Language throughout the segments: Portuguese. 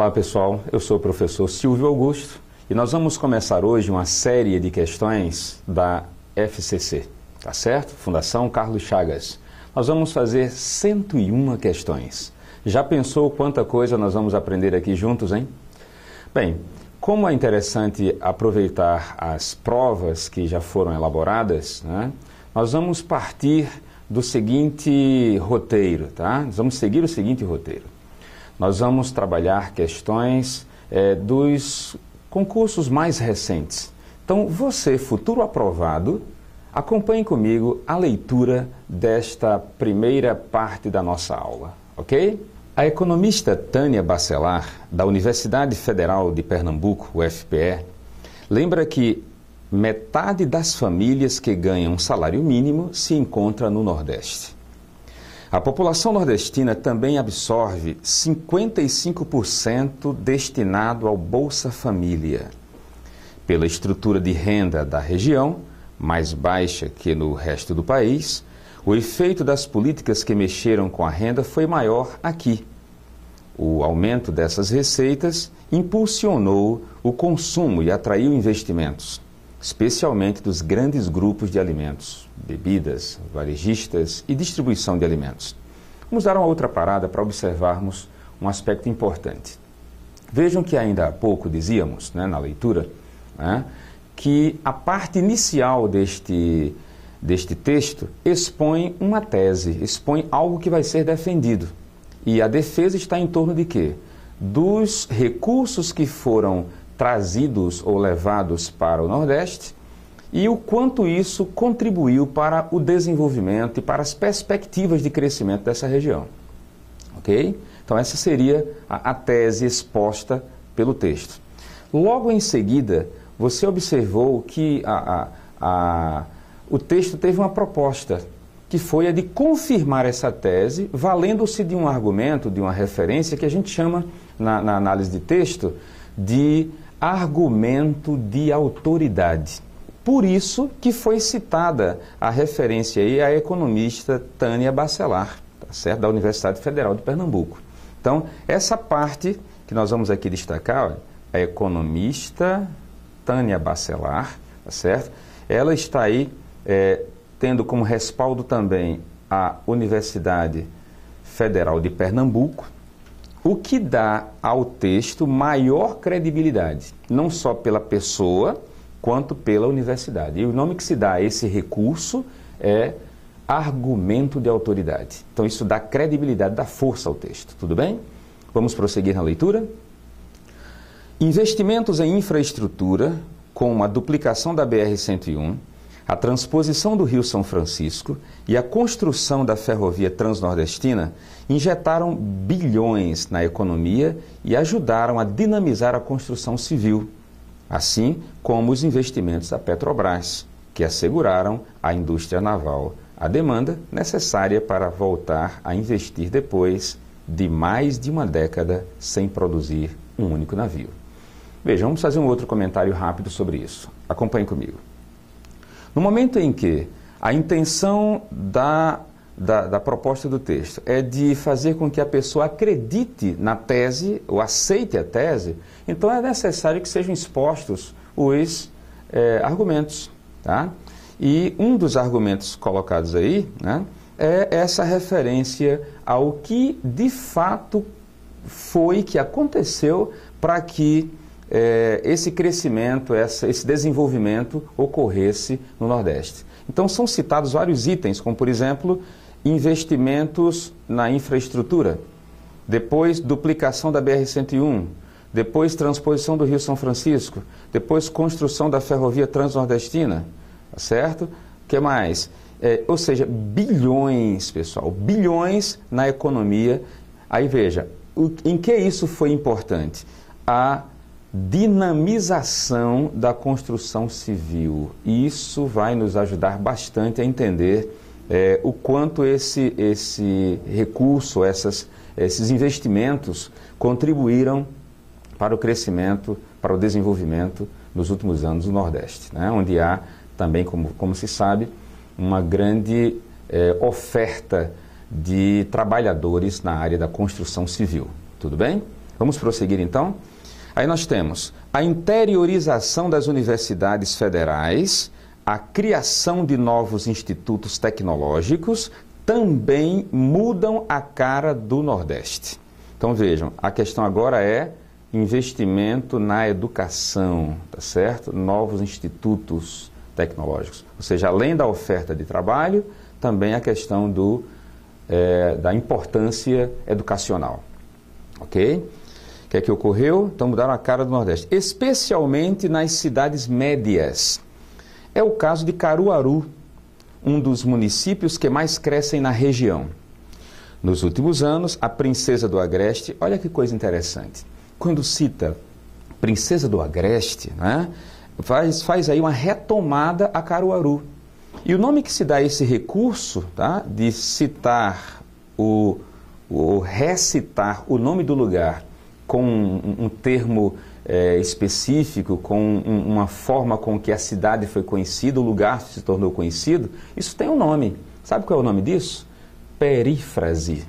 Olá pessoal, eu sou o professor Silvio Augusto e nós vamos começar hoje uma série de questões da FCC, tá certo? Fundação Carlos Chagas. Nós vamos fazer 101 questões. Já pensou quanta coisa nós vamos aprender aqui juntos, hein? Bem, como é interessante aproveitar as provas que já foram elaboradas, né? Nós vamos partir do seguinte roteiro, tá? Nós vamos seguir o seguinte roteiro. Nós vamos trabalhar questões dos concursos mais recentes. Então, você, futuro aprovado, acompanhe comigo a leitura desta primeira parte da nossa aula, ok? A economista Tânia Bacelar, da Universidade Federal de Pernambuco, UFPE, lembra que metade das famílias que ganham um salário mínimo se encontra no Nordeste. A população nordestina também absorve 55% destinado ao Bolsa Família. Pela estrutura de renda da região, mais baixa que no resto do país, o efeito das políticas que mexeram com a renda foi maior aqui. O aumento dessas receitas impulsionou o consumo e atraiu investimentos, especialmente dos grandes grupos de alimentos, bebidas, varejistas e distribuição de alimentos. Vamos dar uma outra parada para observarmos um aspecto importante. Vejam que ainda há pouco dizíamos, né, na leitura, né, que a parte inicial deste texto expõe uma tese, expõe algo que vai ser defendido. E a defesa está em torno de quê? Dos recursos que foram trazidos ou levados para o Nordeste e o quanto isso contribuiu para o desenvolvimento e para as perspectivas de crescimento dessa região. Ok? Então essa seria a tese exposta pelo texto. Logo em seguida, você observou que o texto teve uma proposta, que foi a de confirmar essa tese, valendo-se de um argumento, de uma referência que a gente chama, na análise de texto, de argumento de autoridade. Por isso que foi citada a referência aí à economista Tânia Bacelar, tá certo? Da Universidade Federal de Pernambuco. Então, essa parte que nós vamos aqui destacar, ó, a economista Tânia Bacelar, tá certo? Ela está aí tendo como respaldo também a Universidade Federal de Pernambuco, o que dá ao texto maior credibilidade, não só pela pessoa, quanto pela universidade. E o nome que se dá a esse recurso é argumento de autoridade. Então isso dá credibilidade, dá força ao texto, tudo bem? Vamos prosseguir na leitura? Investimentos em infraestrutura, como a duplicação da BR-101, a transposição do Rio São Francisco e a construção da ferrovia transnordestina injetaram bilhões na economia e ajudaram a dinamizar a construção civil, assim como os investimentos da Petrobras, que asseguraram à indústria naval a demanda necessária para voltar a investir depois de mais de uma década sem produzir um único navio. Veja, vamos fazer um outro comentário rápido sobre isso. Acompanhe comigo. No momento em que a intenção da proposta do texto é de fazer com que a pessoa acredite na tese, ou aceite a tese, então é necessário que sejam expostos os argumentos, tá? E um dos argumentos colocados aí, né, é essa referência ao que de fato foi que aconteceu para que esse crescimento, esse desenvolvimento ocorresse no Nordeste. Então são citados vários itens, como por exemplo, investimentos na infraestrutura, depois duplicação da BR-101, depois transposição do Rio São Francisco, depois construção da ferrovia transnordestina, certo? O que mais? Ou seja, bilhões, pessoal, bilhões na economia. Aí veja, em que isso foi importante? A dinamização da construção civil. Isso vai nos ajudar bastante a entender o quanto esse recurso, esses investimentos contribuíram para o crescimento, para o desenvolvimento nos últimos anos do Nordeste, né? Onde há também, como se sabe, uma grande oferta de trabalhadores na área da construção civil. Tudo bem? Vamos prosseguir então? Aí nós temos a interiorização das universidades federais, a criação de novos institutos tecnológicos, também mudam a cara do Nordeste. Então vejam, a questão agora é investimento na educação, tá certo? Novos institutos tecnológicos. Ou seja, além da oferta de trabalho, também a questão da importância educacional. Ok? O que é que ocorreu? Então mudaram a cara do Nordeste, especialmente nas cidades médias. É o caso de Caruaru, um dos municípios que mais crescem na região. Nos últimos anos, a Princesa do Agreste, olha que coisa interessante, quando cita Princesa do Agreste, né, faz aí uma retomada a Caruaru. E o nome que se dá a esse recurso, tá, de citar ou recitar o nome do lugar com um termo específico, com uma forma com que a cidade foi conhecida, o lugar se tornou conhecido, isso tem um nome. Sabe qual é o nome disso? Perífrase.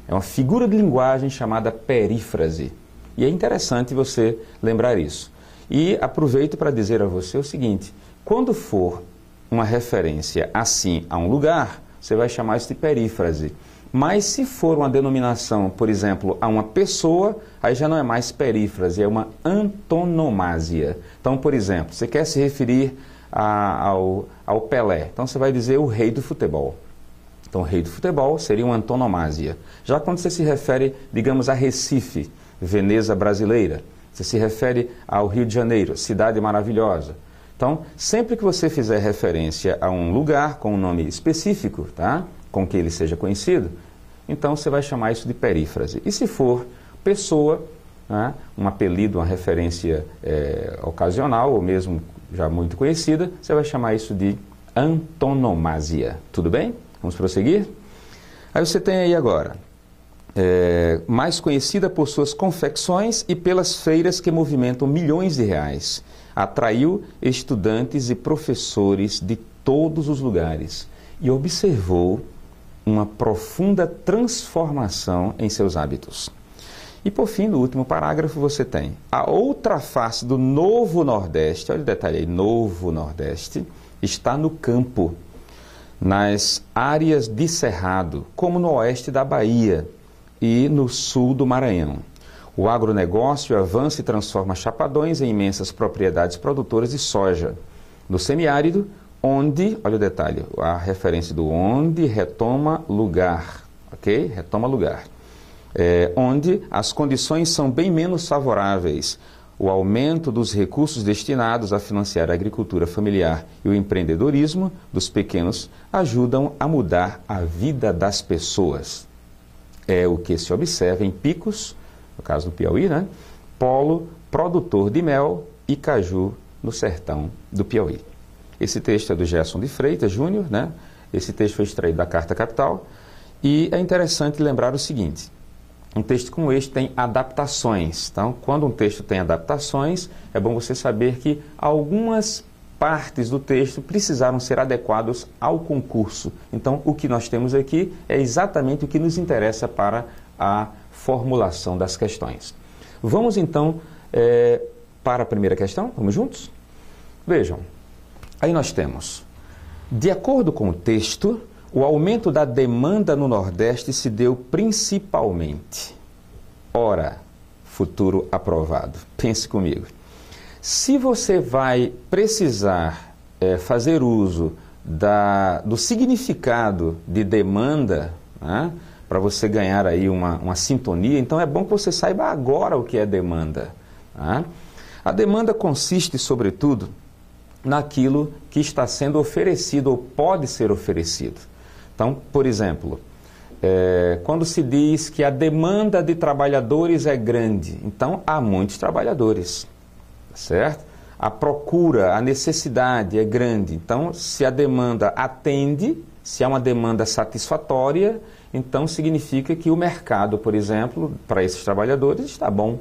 É uma figura de linguagem chamada perífrase. E é interessante você lembrar isso. E aproveito para dizer a você o seguinte, quando for uma referência assim a um lugar, você vai chamar isso de perífrase. Mas se for uma denominação, por exemplo, a uma pessoa, aí já não é mais perífrase, é uma antonomásia. Então, por exemplo, você quer se referir ao Pelé, então você vai dizer o rei do futebol. Então, o rei do futebol seria uma antonomásia. Já quando você se refere, digamos, a Recife, Veneza brasileira, você se refere ao Rio de Janeiro, cidade maravilhosa. Então, sempre que você fizer referência a um lugar com um nome específico, tá? Com que ele seja conhecido, então você vai chamar isso de perífrase. E se for pessoa, né? Um apelido, uma referência ocasional, ou mesmo já muito conhecida, você vai chamar isso de antonomásia. Tudo bem? Vamos prosseguir? Aí você tem aí agora, mais conhecida por suas confecções e pelas feiras que movimentam milhões de reais. Atraiu estudantes e professores de todos os lugares e observou uma profunda transformação em seus hábitos. E por fim, no último parágrafo, você tem a outra face do Novo Nordeste, olha o detalhe aí, Novo Nordeste, está no campo, nas áreas de cerrado, como no oeste da Bahia e no sul do Maranhão. O agronegócio avança e transforma Chapadões em imensas propriedades produtoras de soja. No semiárido, onde, olha o detalhe, a referência do onde retoma lugar, ok? Retoma lugar. Onde as condições são bem menos favoráveis. O aumento dos recursos destinados a financiar a agricultura familiar e o empreendedorismo dos pequenos ajudam a mudar a vida das pessoas. É o que se observa em Picos, no caso do Piauí, né? Polo produtor de mel e caju no sertão do Piauí. Esse texto é do Gerson de Freitas Júnior, né? Esse texto foi extraído da Carta Capital e é interessante lembrar o seguinte, um texto como este tem adaptações. Então, quando um texto tem adaptações, é bom você saber que algumas partes do texto precisaram ser adequadas ao concurso. Então, o que nós temos aqui é exatamente o que nos interessa para a formulação das questões. Vamos então para a primeira questão, vamos juntos? Vejam, aí nós temos, de acordo com o texto, o aumento da demanda no Nordeste se deu principalmente. Ora, futuro aprovado. Pense comigo. Se você vai precisar fazer uso do significado de demanda, né, para você ganhar aí uma sintonia, então é bom que você saiba agora o que é demanda. Né? A demanda consiste, sobretudo, naquilo que está sendo oferecido ou pode ser oferecido. Então, por exemplo, quando se diz que a demanda de trabalhadores é grande, então há muitos trabalhadores, certo? A procura, a necessidade é grande, então se a demanda atende, se há uma demanda satisfatória, então significa que o mercado, por exemplo, para esses trabalhadores está bom,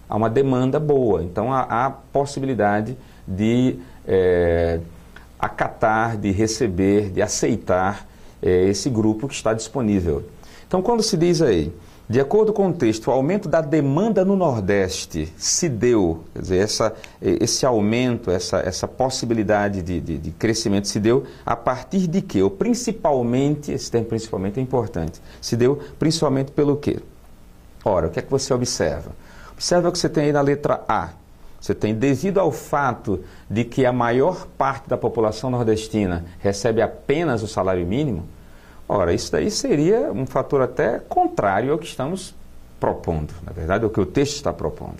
há uma demanda boa, então há possibilidade de acatar, de receber, de aceitar esse grupo que está disponível. Então, quando se diz aí De acordo com o texto, o aumento da demanda no Nordeste se deu, quer dizer, esse aumento, essa possibilidade de crescimento se deu a partir de quê? Ou principalmente, esse termo principalmente é importante, se deu principalmente pelo quê? Ora, o que é que você observa? Observa o que você tem aí na letra A. Você tem, devido ao fato de que a maior parte da população nordestina recebe apenas o salário mínimo, ora, isso daí seria um fator até contrário ao que estamos propondo, na verdade, ao que o texto está propondo.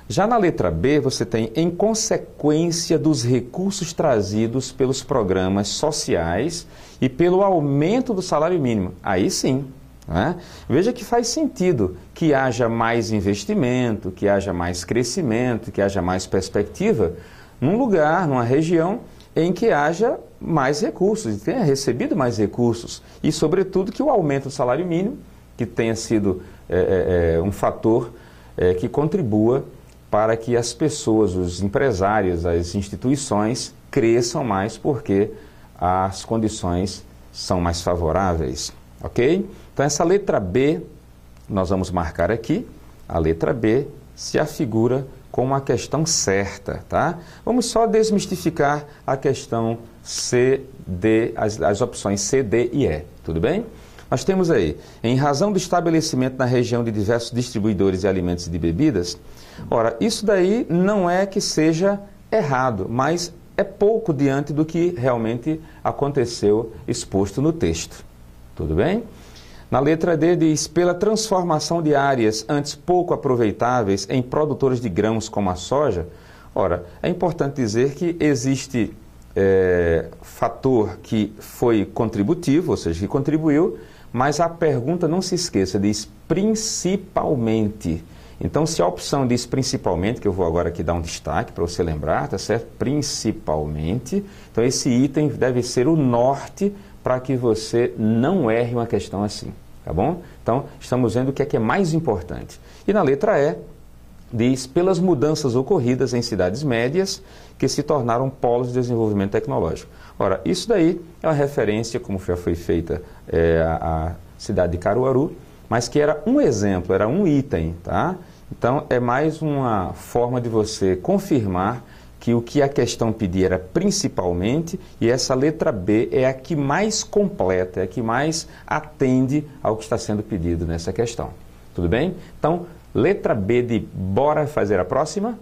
Já na letra B, você tem, em consequência dos recursos trazidos pelos programas sociais e pelo aumento do salário mínimo. Aí sim, né? Veja que faz sentido que haja mais investimento, que haja mais crescimento, que haja mais perspectiva num lugar, numa região em que haja mais recursos, e tenha recebido mais recursos, e sobretudo que o aumento do salário mínimo, que tenha sido um fator que contribua para que as pessoas, os empresários, as instituições cresçam mais porque as condições são mais favoráveis, ok? Então essa letra B, nós vamos marcar aqui, a letra B se afigura com uma questão certa, tá? Vamos só desmistificar a questão C, D, as opções C, D e E, tudo bem? Nós temos aí, em razão do estabelecimento na região de diversos distribuidores de alimentos e de bebidas, ora, isso daí não é que seja errado, mas é pouco diante do que realmente aconteceu exposto no texto, tudo bem? Na letra D diz, pela transformação de áreas antes pouco aproveitáveis em produtores de grãos como a soja. Ora, é importante dizer que existe fator que foi contributivo, ou seja, que contribuiu, mas a pergunta, não se esqueça, diz principalmente. Então, se a opção diz principalmente, que eu vou agora aqui dar um destaque para você lembrar, tá certo? Principalmente, então esse item deve ser o norte para que você não erre uma questão assim, tá bom? Então, estamos vendo o que é mais importante. E na letra E, diz, pelas mudanças ocorridas em cidades médias que se tornaram polos de desenvolvimento tecnológico. Ora, isso daí é uma referência, como já foi feita a cidade de Caruaru, mas que era um exemplo, era um item, tá? Então, é mais uma forma de você confirmar que o que a questão pedia era principalmente, e essa letra B é a que mais completa, é a que mais atende ao que está sendo pedido nessa questão. Tudo bem? Então, letra B de bora fazer a próxima?